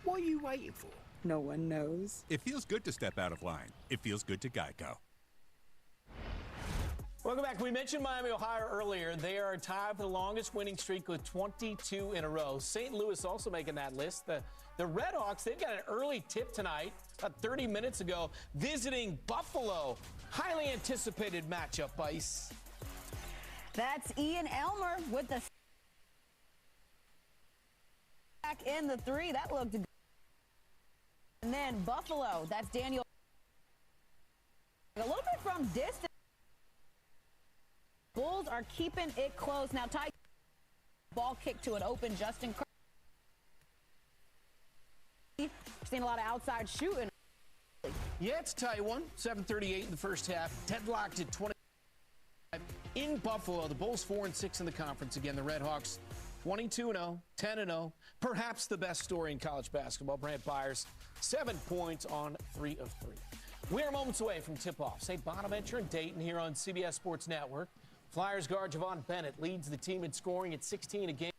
What are you waiting for? No one knows. It feels good to step out of line. It feels good to Geico. Welcome back. We mentioned Miami, Ohio earlier. They are tied for the longest winning streak with 22 in a row. St. Louis also making that list. The Redhawks, they've got an early tip tonight, about 30 minutes ago, visiting Buffalo. Highly anticipated matchup, Ice. That's Ian Elmer with the back in the three. That looked good. And then Buffalo, that's Daniel. A little bit from distance. Bulls are keeping it close. Now, Ty, ball kick to an open Justin. Seeing a lot of outside shooting. Yeah, it's a tight one. 7:38 in the first half. Deadlocked at 20 in Buffalo. The Bulls 4-6 in the conference. Again, the Redhawks 22-0, 10-0. Perhaps the best story in college basketball. Brant Byers, 7 points on 3 of 3. We are moments away from tip-off. St. Bonaventure and Dayton here on CBS Sports Network. Flyers guard Javon Bennett leads the team in scoring at 16 a game.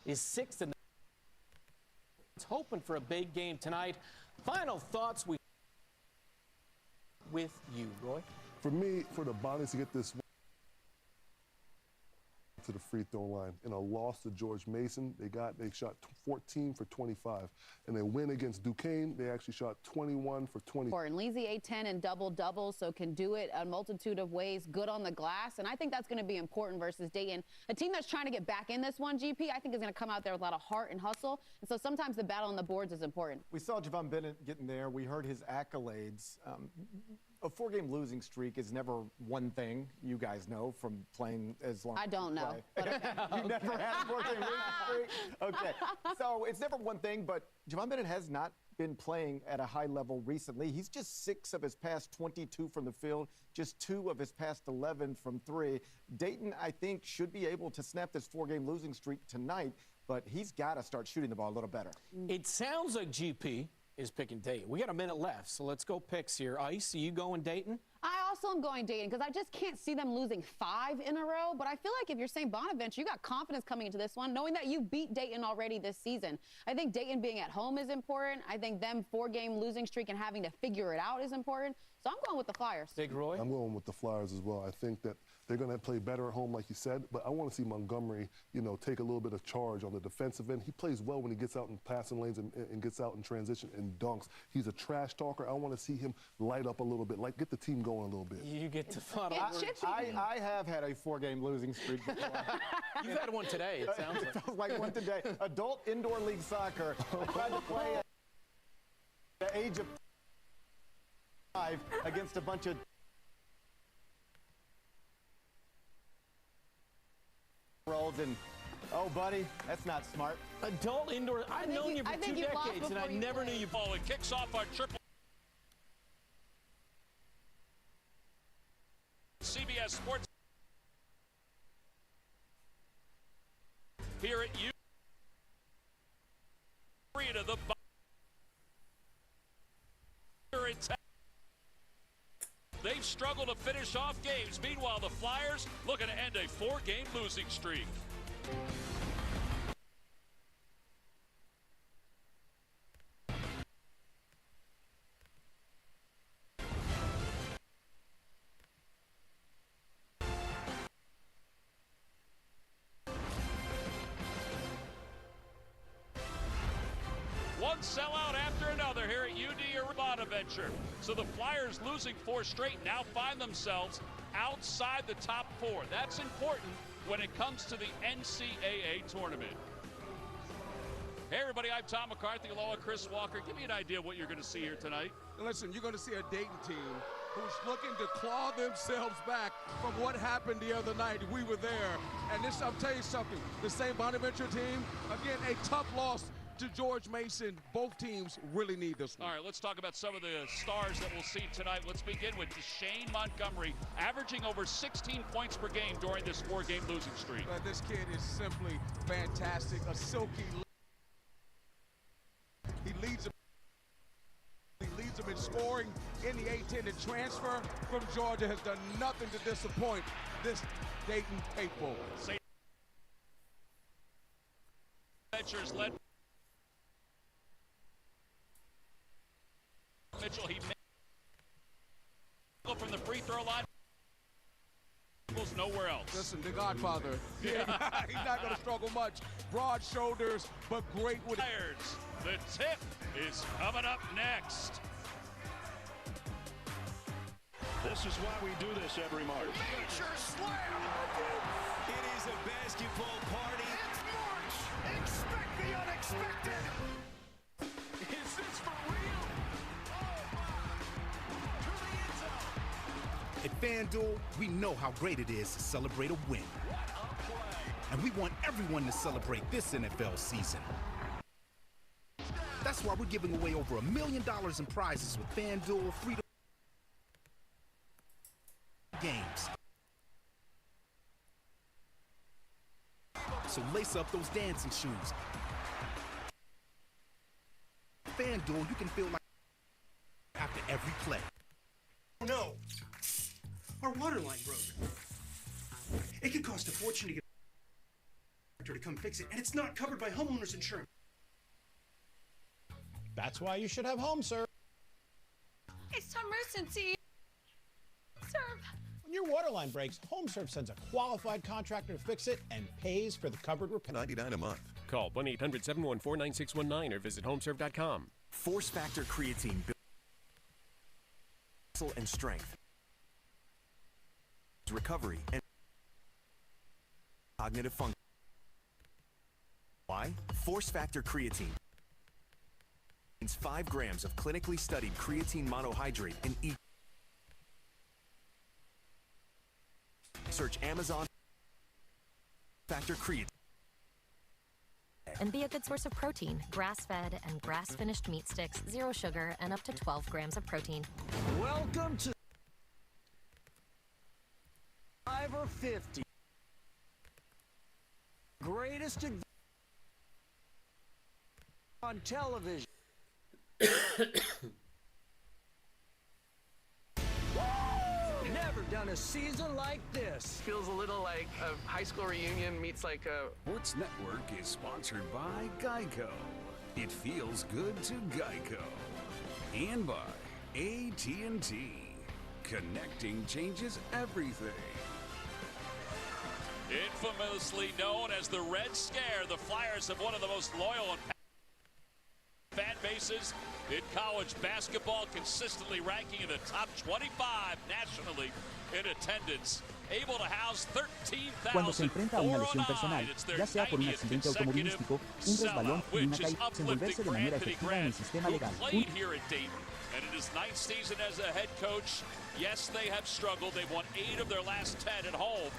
Is 6th in the. It's hoping for a big game tonight. Final thoughts with you, Roy. For me, for the Bonnies to get this to the free throw line in a loss to George Mason, they shot 14 for 25. And they win against Duquesne, they actually shot 21 for 20. And leads the A-10 in double-doubles, so can do it a multitude of ways, good on the glass. And I think that's going to be important versus Dayton. A team that's trying to get back in this one, GP, I think is going to come out there with a lot of heart and hustle. And so sometimes the battle on the boards is important. We saw Javon Bennett getting there. We heard his accolades. A 4-game losing streak is never one thing. You guys know from playing as long as I don't know. But okay. You never had a 4-game losing streak? Okay. So it's never one thing, but Javon Bennett has not been playing at a high level recently. He's just 6 of his past 22 from the field, just 2 of his past 11 from 3. Dayton, I think, should be able to snap this 4-game losing streak tonight, but he's got to start shooting the ball a little better. It sounds like GP is picking Dayton. We got a minute left, so let's go picks here. Ice, are you going Dayton? I also am going Dayton because I just can't see them losing 5 in a row. But I feel like if you're saying Bonaventure, you got confidence coming into this one, knowing that you beat Dayton already this season. I think Dayton being at home is important. I think them 4-game losing streak and having to figure it out is important. So I'm going with the Flyers. Big Roy? I'm going with the Flyers as well. I think that they're going to play better at home, like you said, but I want to see Montgomery, take a little bit of charge on the defensive end. He plays well when he gets out in passing lanes and gets out in transition and dunks. He's a trash talker. I want to see him light up a little bit, like get the team going a little bit. You get to funnel. I have had a 4-game losing streak before. You've had one today, it sounds like. It feels like one today. Adult indoor league soccer. I tried to play at the age of 5 against a bunch of and oh, buddy, that's not smart. Adult indoor. I've known you for 2 decades, and I never knew you. Oh, it kicks off our triple. CBS Sports here at you. To the they've struggled to finish off games. Meanwhile, the Flyers looking to end a 4-game losing streak. One sellout after another here at UD or Bonaventure. So the Flyers losing 4 straight now find themselves outside the top 4. That's important when it comes to the NCAA tournament. Hey everybody, I'm Tom McCarthy along with Chris Walker. Give me an idea of what you're going to see here tonight. Listen, you're going to see a Dayton team who's looking to claw themselves back from what happened the other night. We were there. And this, I'll tell you something, the St. Bonaventure team, again, a tough loss to George Mason. Both teams really need this one. All right, let's talk about some of the stars that we'll see tonight. Let's begin with Shane Montgomery, averaging over 16 points per game during this 4-game losing streak. But this kid is simply fantastic, a silky. He leads them in scoring in the A-10. The transfer from Georgia has done nothing to disappoint this Dayton faithful. Bonaventure's led. Mitchell, he made from the free throw line. Nowhere else. Listen, the Godfather. Yeah. He's not going to struggle much. Broad shoulders, but great with it. The tip is coming up next. This is why we do this every March. Major slam! It is a basketball party. It's March! Expect the unexpected! Is this for real? Oh my! To the end zone! At FanDuel, we know how great it is to celebrate a win. What a play! And we want everyone to celebrate this NFL season. That's why we're giving away over $1 million in prizes with FanDuel free games. So lace up those dancing shoes. FanDuel, you can feel like after every play. Oh no! Our water line broke. It could cost a fortune to get to come fix it, and it's not covered by homeowners insurance. That's why you should have home serve. It's an emergency. Serve. When your water line breaks, HomeServe sends a qualified contractor to fix it and pays for the covered repair. $99 a month. Call 1-800-714-9619 or visit homeserve.com. Force Factor Creatine builds muscle and strength, recovery, and cognitive function. Why? Force Factor Creatine contains 5 grams of clinically studied creatine monohydrate in each. Search Amazon Factor Creatine. And be a good source of protein. Grass-fed and grass-finished meat sticks, 0 sugar, and up to 12 grams of protein. Welcome to 5 or 50. Greatest on television. Never done a season like this. Feels a little like a high school reunion meets like a... Sports Network is sponsored by Geico. It feels good to Geico. And by AT&T. Connecting changes everything. Infamously known as the Red Scare, the Flyers have one of the most loyal and fan bases in college basketball, consistently ranking in the top 25 nationally in attendance, able to house 13,000. Cuando se enfrenta a una lesión personal, ya sea por un accidente automovilístico, un resbalón y una caída, desenvolverse de manera efectiva en el sistema legal. Here at Dayton, and in his 9th season as a head coach, yes, they have struggled. They've won 8 of their last 10 at home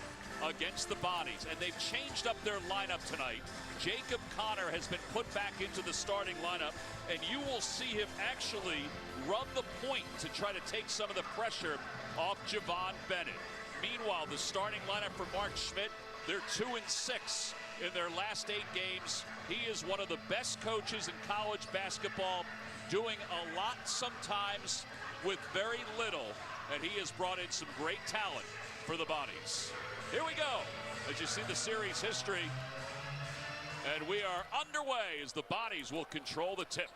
against the Bonnies, and they've changed up their lineup tonight. Jacob Connor has been put back into the starting lineup, and you will see him actually run the point to try to take some of the pressure off Javon Bennett. Meanwhile, the starting lineup for Mark Schmidt, they're 2-6 in their last 8 games. He is one of the best coaches in college basketball, doing a lot sometimes with very little, and he has brought in some great talent for the Bonnies. Here we go, as you see the series history. And we are underway as the Bonnies will control the tip.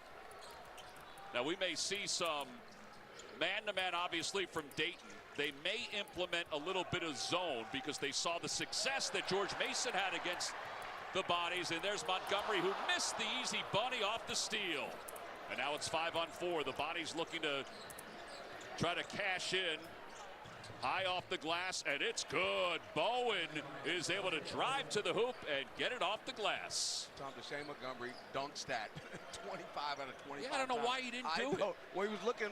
Now we may see some man-to-man, obviously, from Dayton. They may implement a little bit of zone because they saw the success that George Mason had against the Bonnies. And there's Montgomery, who missed the easy bunny off the steal. And now it's 5-on-4. The Bonnies looking to try to cash in. High off the glass, and it's good. Bowen is able to drive to the hoop and get it off the glass. Tom DeShane Montgomery dunk stat, 25 out of 25. Yeah, I don't know why he didn't do it. Well, he was looking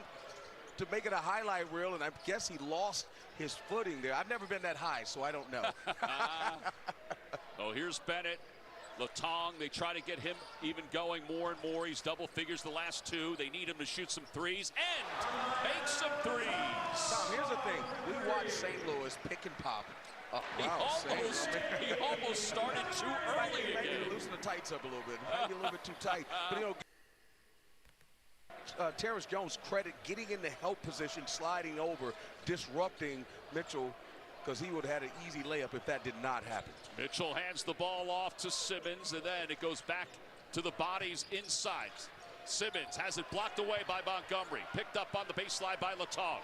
to make it a highlight reel, and I guess he lost his footing there. I've never been that high, so I don't know. Oh, here's Bennett. Latong, they try to get him even going more and more. He's double figures the last 2. They need him to shoot some threes and make some threes. Tom, here's the thing. We watched St. Louis pick and pop. He almost started too early again. Maybe loosen the tights up a little bit. Maybe a little bit too tight. But, you know, Terrence Jones, credit getting in the help position, sliding over, disrupting Mitchell because he would have had an easy layup if that did not happen. Mitchell hands the ball off to Simmons, and then it goes back to the bodies inside. Simmons has it blocked away by Montgomery. Picked up on the baseline by Letang.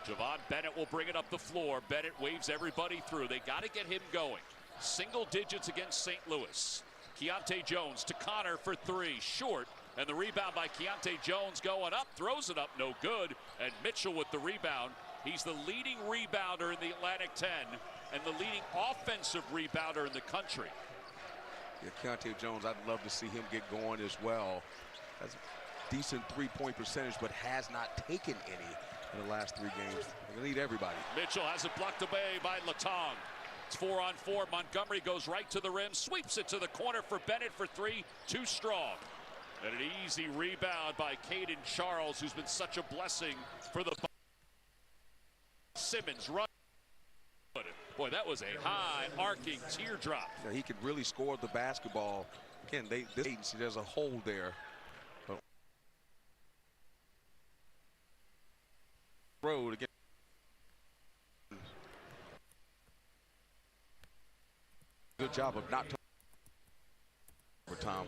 Javon Bennett will bring it up the floor. Bennett waves everybody through. They got to get him going. Single digits against St. Louis. Keontae Jones to Connor for three. Short. And the rebound by Keontae Jones going up. Throws it up. No good. And Mitchell with the rebound. He's the leading rebounder in the Atlantic 10 and the leading offensive rebounder in the country. Yeah, Keontae Jones, I'd love to see him get going as well. Has a decent three-point percentage, but has not taken any in the last 3 games. They need everybody. Mitchell has it blocked away by Letang. It's 4-on-4. Montgomery goes right to the rim, sweeps it to the corner for Bennett for three. Too strong. And an easy rebound by Caden Charles, who's been such a blessing for the Simmons run. Boy, that was a high arcing teardrop. Yeah, he could really score the basketball. Again, this agency, there's a hole there. But road again. Good job of not for Tom.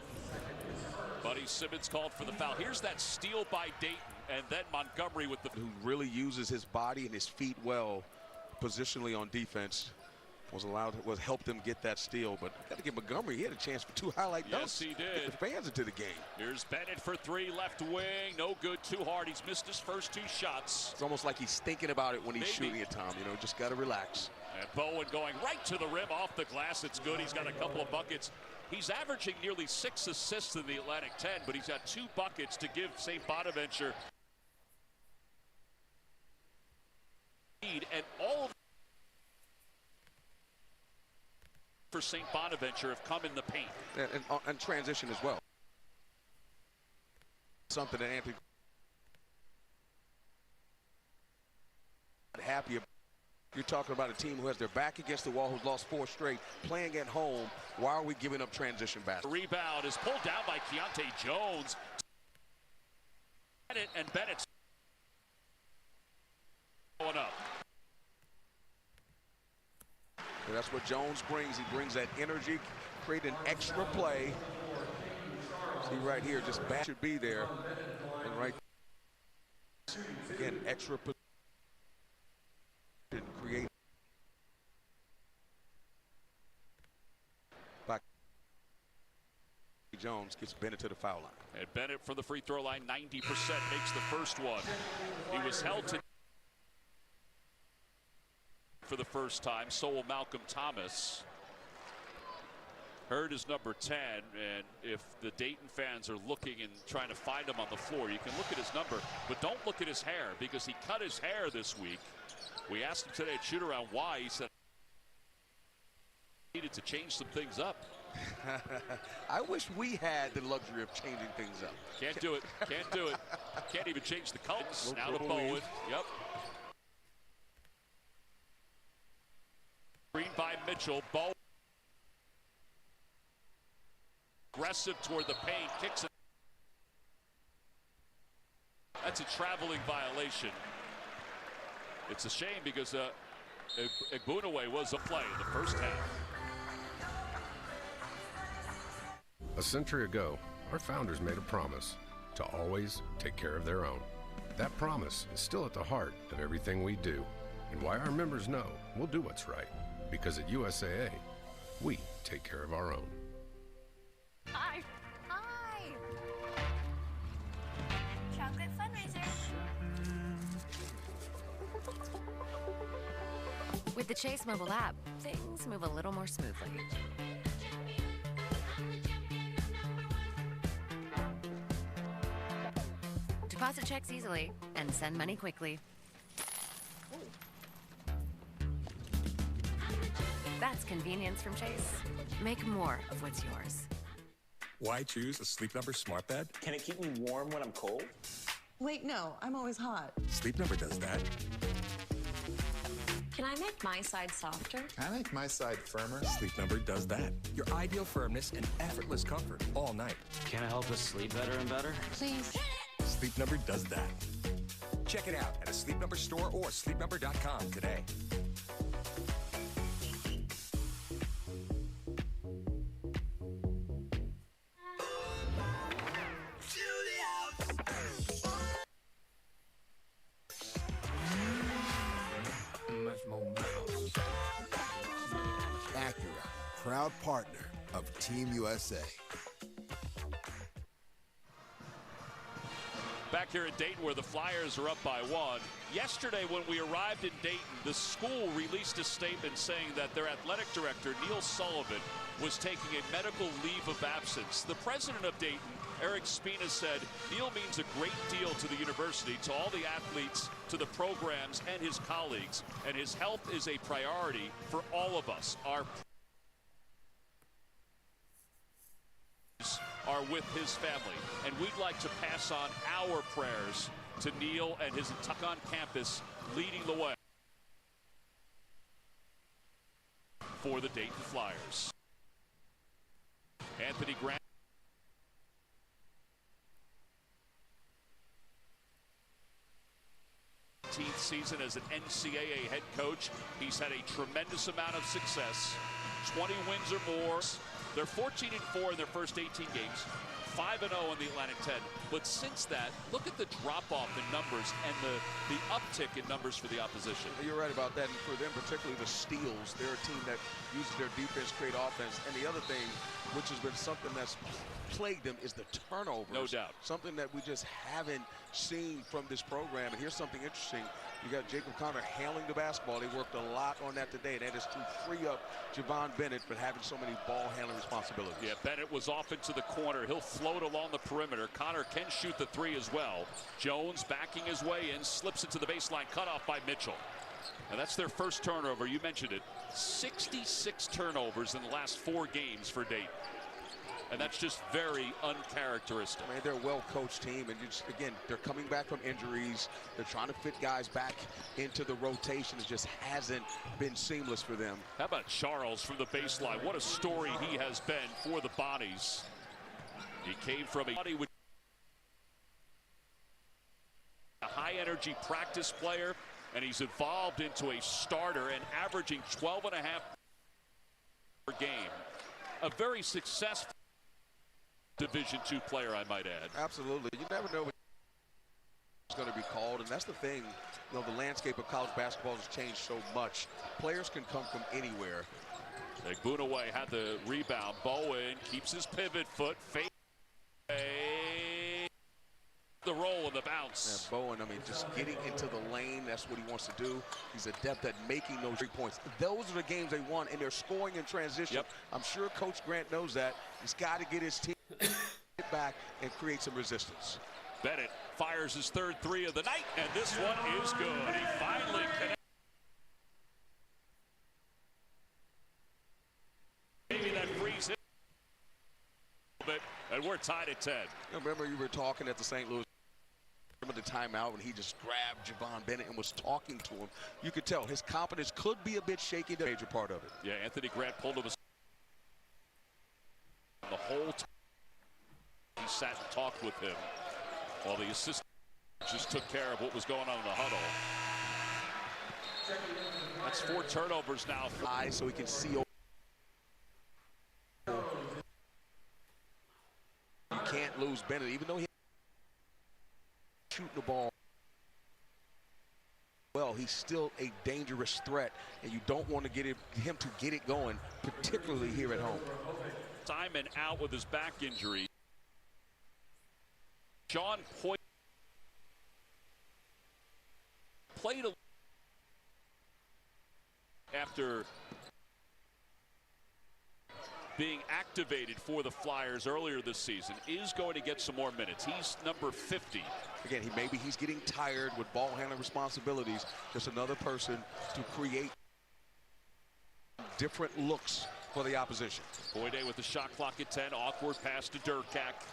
Buddy Simmons called for the foul. Here's that steal by Dayton, and then Montgomery with the who really uses his body and his feet well positionally on defense. Was helped them get that steal, but got to give Montgomery, he had a chance for 2 highlight dunks. Yes, he did. Get the fans into the game. Here's Bennett for three, left wing, no good, too hard. He's missed his first 2 shots. It's almost like he's thinking about it when he's shooting it, Tom. You know, just got to relax. And Bowen going right to the rim off the glass. It's good. He's got a couple of buckets. He's averaging nearly 6 assists in the Atlantic 10, but he's got 2 buckets to give St. Bonaventure. And all of for St. Bonaventure have come in the paint. And transition as well. Something that Anthony happy about. You're talking about a team who has their back against the wall, who's lost 4 straight, playing at home. Why are we giving up transition baskets? The rebound is pulled down by Keontae Jones. And Bennett going up. And that's what Jones brings. He brings that energy, create an extra play. See right here, just bat should be there. And right, again, extra position. Create by Jones gets Bennett to the foul line. And Bennett from the free throw line, 90% makes the first one. He was held to for the first time. So will Malcolm Thomas. Hurd is number 10, and if the Dayton fans are looking and trying to find him on the floor, you can look at his number, but don't look at his hair because he cut his hair this week. We asked him today at shoot-around why. He said he needed to change some things up. I wish we had the luxury of changing things up. Can't do it. Can't do it. Can't even change the colors. Now to Bowen. Yep. Screen by Mitchell. Bowen. Aggressive toward the paint. Kicks it. That's a traveling violation. It's a shame because Igbunaway was a play in the first half. A century ago, our founders made a promise to always take care of their own. That promise is still at the heart of everything we do, and why our members know we'll do what's right. Because at USAA, we take care of our own. Hi. Hi. Chocolate fundraiser. With the Chase mobile app, things move a little more smoothly. Deposit checks easily and send money quickly. That's convenience from Chase. Make more of what's yours. Why choose a Sleep Number smart bed? Can it keep me warm when I'm cold? Wait, no, I'm always hot. Sleep Number does that. Can I make my side softer? Can I make my side firmer? Sleep Number does that. Your ideal firmness and effortless comfort all night. Can it help us sleep better and better? Please. Sleep Number does that. Check it out at a Sleep Number store or sleepnumber.com today. proud partner of Team USA. Back here at Dayton, where the Flyers are up by 1. Yesterday, when we arrived in Dayton, the school released a statement saying that their athletic director, Neil Sullivan, was taking a medical leave of absence. The president of Dayton, Eric Spina, said Neil means a great deal to the university, to all the athletes, to the programs, and his colleagues, and his health is a priority for all of us. Our are with his family, and we'd like to pass on our prayers to Neil and his entire on campus, leading the way for the Dayton Flyers. Anthony Grant. Season as an NCAA head coach. He's had a tremendous amount of success. 20 wins or more. They're 14-4 in their first 18 games, 5-0 in the Atlantic 10. But since that, look at the drop-off in numbers and the uptick in numbers for the opposition. You're right about that, and for them, particularly the steals, they're a team that uses their defense to create offense. And the other thing, which has been something that's plagued them, is the turnovers. No doubt. Something that we just haven't seen from this program. And here's something interesting. You got Jacob Connor handling the basketball. They worked a lot on that today. That is to free up Javon Bennett for having so many ball handling responsibilities. Yeah, Bennett was off into the corner. He'll float along the perimeter. Connor can shoot the three as well. Jones backing his way in, slips into the baseline, cut off by Mitchell. And that's their first turnover. You mentioned it. 66 turnovers in the last 4 games for Dayton. And that's just very uncharacteristic. I mean, they're a well-coached team, and again, they're coming back from injuries. They're trying to fit guys back into the rotation. It just hasn't been seamless for them. How about Charles from the baseline? What a story he has been for the Bonnies. He came from a high-energy practice player, and he's evolved into a starter and averaging 12.5 per game. A very successful Division II player, I might add. Absolutely. You never know what it's going to be called, and that's the thing. You know, the landscape of college basketball has changed so much. Players can come from anywhere. Boonaway had the rebound. Bowen keeps his pivot foot. Fade. The roll and the bounce. Yeah, Bowen, I mean, just getting into the lane, that's what he wants to do. He's adept at making those 3 points. Those are the games they want, and they're scoring in transition. Yep. I'm sure Coach Grant knows that. He's got to get his team back and create some resistance. Bennett fires his third 3 of the night, and this one is good. He finally connects. Maybe that frees him a little bit, and we're tied at 10. Remember, you were talking at the St. Louis the timeout when he just grabbed Javon Bennett and was talking to him. You could tell his confidence could be a bit shaky, the major part of it. Yeah, Anthony Grant pulled him the whole time. He sat and talked with him while the assistant just took care of what was going on in the huddle. That's 4 turnovers now. So he can see. You can't lose Bennett, even though he's shooting the ball well. He's still a dangerous threat, and you don't want to get him to get it going, particularly here at home. Simon out with his back injury. John Poit played after being activated for the Flyers earlier this season, is going to get some more minutes. He's number 50. Again, maybe he's getting tired with ball handling responsibilities. Just another person to create different looks for the opposition. Boyde with the shot clock at 10. Awkward pass to Durkak.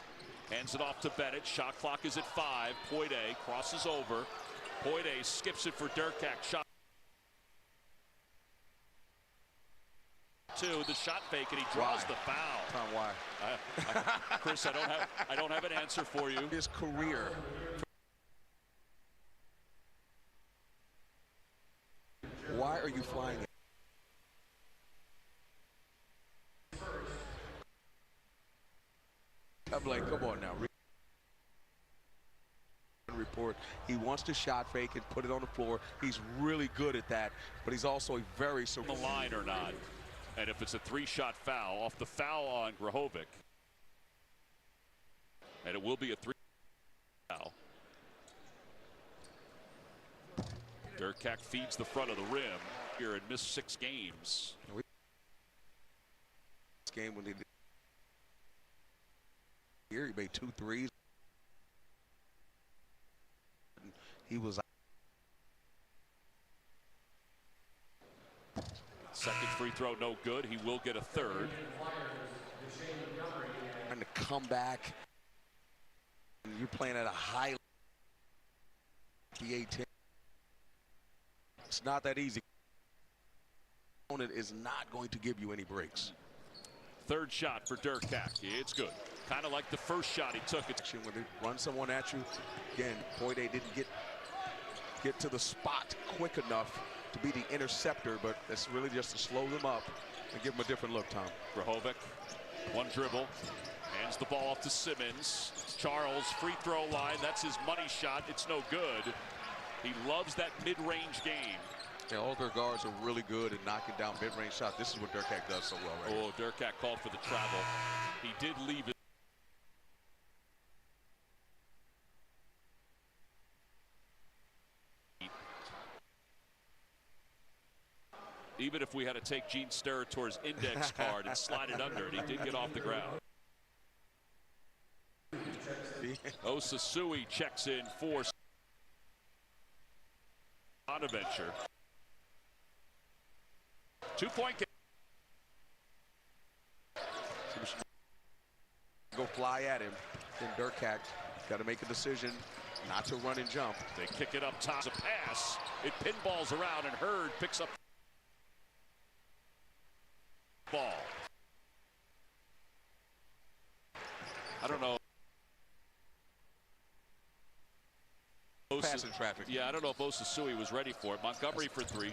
Hands it off to Bennett. Shot clock is at 5. Boyde crosses over. Boyde skips it for Durkak. Shot 2. The shot fake, and he draws the foul. Tom, why? Chris, I don't have an answer for you. His career. Why are you flying it? I'm like, come on now. Report. He wants to shot fake and put it on the floor. He's really good at that, but he's also a very the line or not. And if it's a 3-shot foul, off the foul on Grahovic, and it will be a 3 foul. Durkak feeds the front of the rim here and missed 6 games. This game when he made 2 threes. He was second free throw no good. He will get a third. Trying to come back. You're playing at a high the A10. It's not that easy. Opponent is not going to give you any breaks. Third shot for Durkak. It's good. Kind of like the first shot he took. When they run someone at you, again, Poide didn't get to the spot quick enough to be the interceptor, but that's really just to slow them up and give them a different look, Tom. Grahovic, one dribble, hands the ball off to Simmons. Charles, free throw line. That's his money shot. It's no good. He loves that mid-range game. Yeah, all their guards are really good at knocking down mid-range shots. This is what Durkak does so well right now. Durkak called for the travel. He did leave it. Even if we had to take Gene Sterator's index card and slide it under it, he did get off the ground. Osasui checks in for Bonaventure. 2-point game. Go fly at him. Then Durkak got to make a decision not to run and jump. They kick it up top. A pass. It pinballs around and Hurd picks up ball. I don't know. Pass in traffic. Yeah, I don't know if Osasui was ready for it. Montgomery for 3,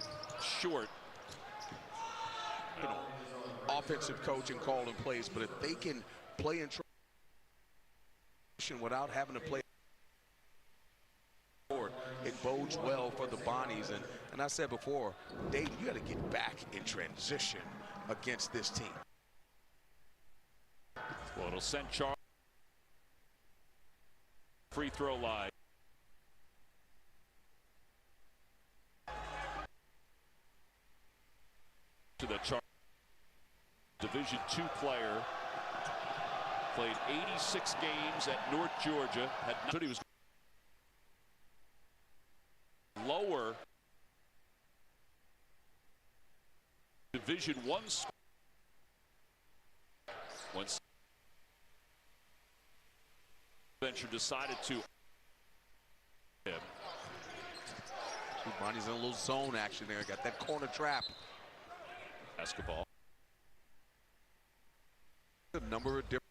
short. You know, offensive coaching calling plays, but if they can play in transition without having to play forward, it bodes well for the Bonnies. And I said before, Dayton, you got to get back in transition against this team. Well, it'll send Charles free throw line. To the Charles Division II player, played 86 games at North Georgia. He was lower Division I. Once Bonaventure decided to him. Bonnie's in a little zone action there. Got that corner trap. Basketball. A number of different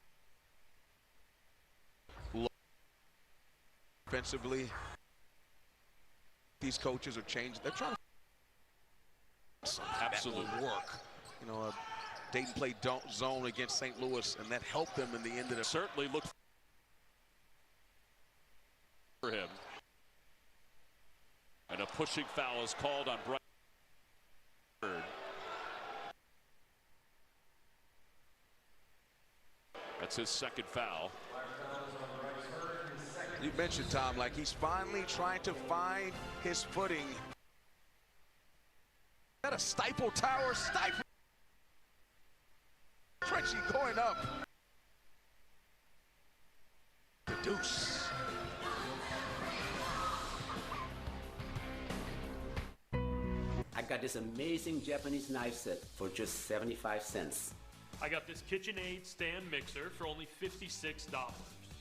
offensively. These coaches are changing. They're trying to absolutely work. You know, Dayton played zone against St. Louis, and that helped them in the end of the. Certainly looked for him. And a pushing foul is called on Brian. That's his second foul. You mentioned, Tom, like he's finally trying to find his footing. At a Stifle Tower, Stifle. Frenchie going up. The deuce. I got this amazing Japanese knife set for just 75 cents. I got this KitchenAid stand mixer for only $56.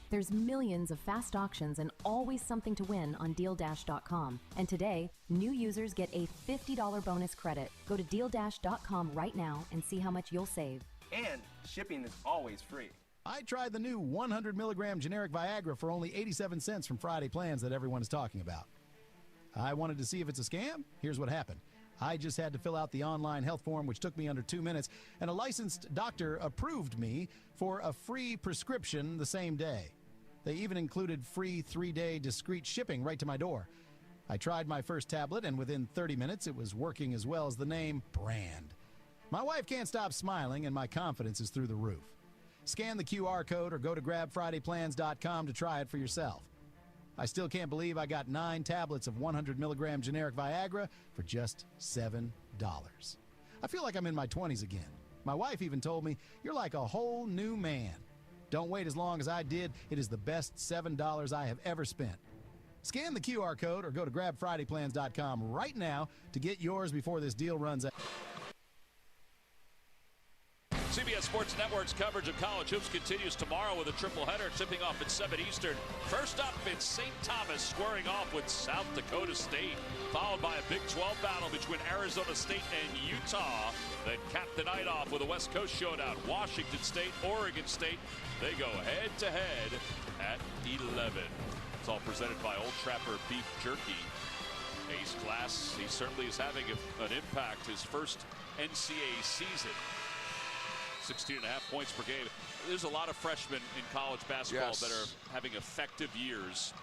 There's millions of fast auctions and always something to win on DealDash.com. And today, new users get a $50 bonus credit. Go to DealDash.com right now and see how much you'll save. And shipping is always free. I tried the new 100 milligram generic Viagra for only 87 cents from Friday Plans that everyone is talking about. I wanted to see if it's a scam. Here's what happened. I just had to fill out the online health form, which took me under 2 minutes, and a licensed doctor approved me for a free prescription the same day. They even included free 3-day discreet shipping right to my door. I tried my first tablet, and within 30 minutes, it was working as well as the name brand. My wife can't stop smiling, and my confidence is through the roof. Scan the QR code or go to grabfridayplans.com to try it for yourself. I still can't believe I got 9 tablets of 100 milligram generic Viagra for just $7. I feel like I'm in my 20s again. My wife even told me, "You're like a whole new man." Don't wait as long as I did. It is the best $7 I have ever spent. Scan the QR code or go to grabfridayplans.com right now to get yours before this deal runs out. CBS Sports Network's coverage of college hoops continues tomorrow with a triple header tipping off at 7 Eastern. First up, it's St. Thomas squaring off with South Dakota State, followed by a Big 12 battle between Arizona State and Utah. Then cap the night off with a West Coast showdown. Washington State, Oregon State. They go head-to-head at 11. It's all presented by Old Trapper Beef Jerky. Ace Glass, he certainly is having an impact his first NCAA season. 16.5 points per game. There's a lot of freshmen in college basketball that are having effective years,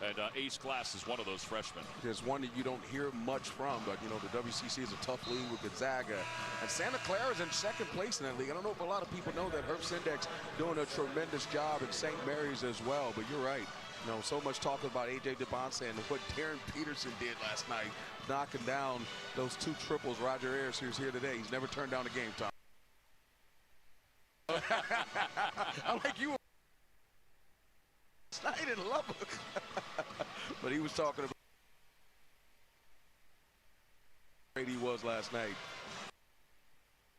and Ace Glass is one of those freshmen. There's one that you don't hear much from, but you know the WCC is a tough league with Gonzaga, and Santa Clara is in second place in that league. I don't know if a lot of people know that Herb Sindex doing a tremendous job in St. Mary's as well, but you're right. You know, so much talk about A.J. DeBonce and what Darren Peterson did last night, knocking down those 2 triples. Roger Ayers, who's here today, he's never turned down a game time. I'm like, you were last night in love. But he was talking about how great he was last night.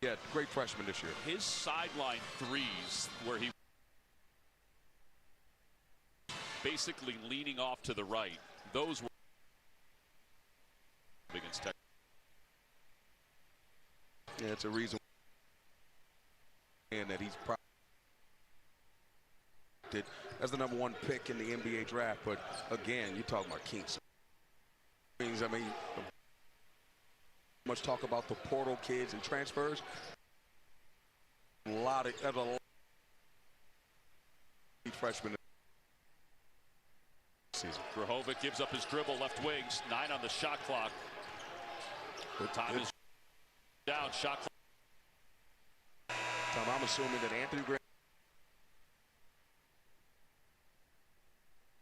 Yeah, great freshman this year. His sideline threes, where he basically leaning off to the right, those were against Texas. Yeah, it's a reason that he's probably as the #1 pick in the NBA draft. But again, you're talking about Kings. I mean, much talk about the portal kids and transfers. A lot of freshmen season. Drahovic gives up his dribble, left wings, 9 on the shot clock. The time is down, shot clock. I'm assuming that Anthony Grant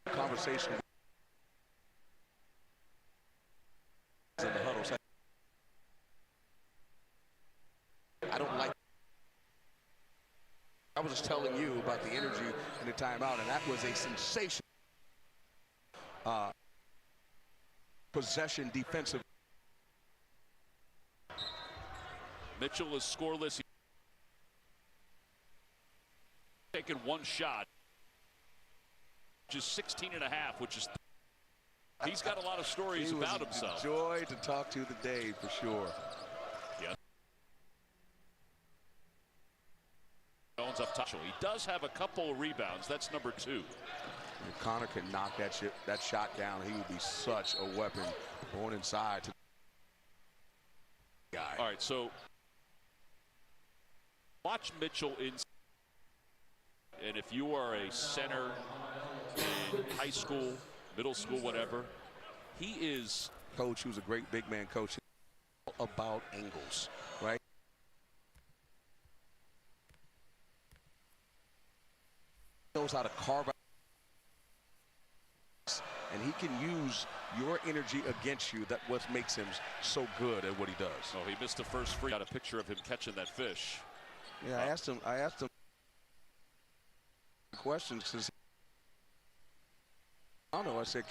conversation in the huddle. I don't like. I was just telling you about the energy in the timeout, and that was a sensation. Possession defensive. Mitchell is scoreless. Taken 1 shot, which is 16.5, which is he's got a lot of stories about himself. Joy to talk to today for sure. Yeah. Jones up top. He does have a couple of rebounds. That's number 2. If Connor can knock that shot down, he would be such a weapon going inside. All right, so watch Mitchell inside. And if you are a center in high school, middle school, whatever, he is. Coach, who's a great big man coach, all about angles, right? Knows how to carve out, and he can use your energy against you. That's what makes him so good at what he does. Oh, he missed the first free. Got a picture of him catching that fish. Yeah, I asked him questions because I don't know. I said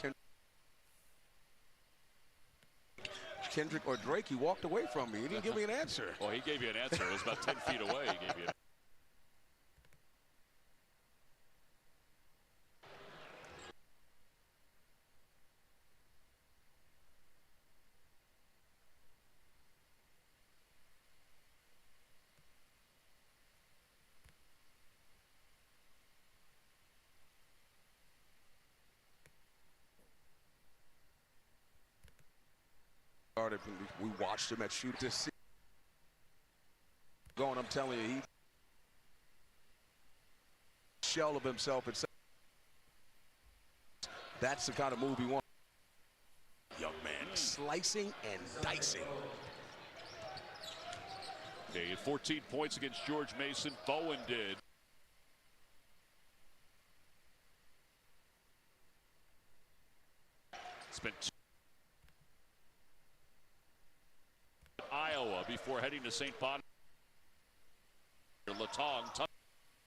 Kendrick or Drake. He walked away from me. He didn't give me an answer. Well, he gave you an answer. It was about 10 feet away. He gave you an We watched him at shoot this season. Going, I'm telling you, he shell of himself. That's the kind of move he wants. Young man, slicing and dicing. He had 14 points against George Mason. Bowen did. Spent Iowa before heading to St. Bonaventure. Latong.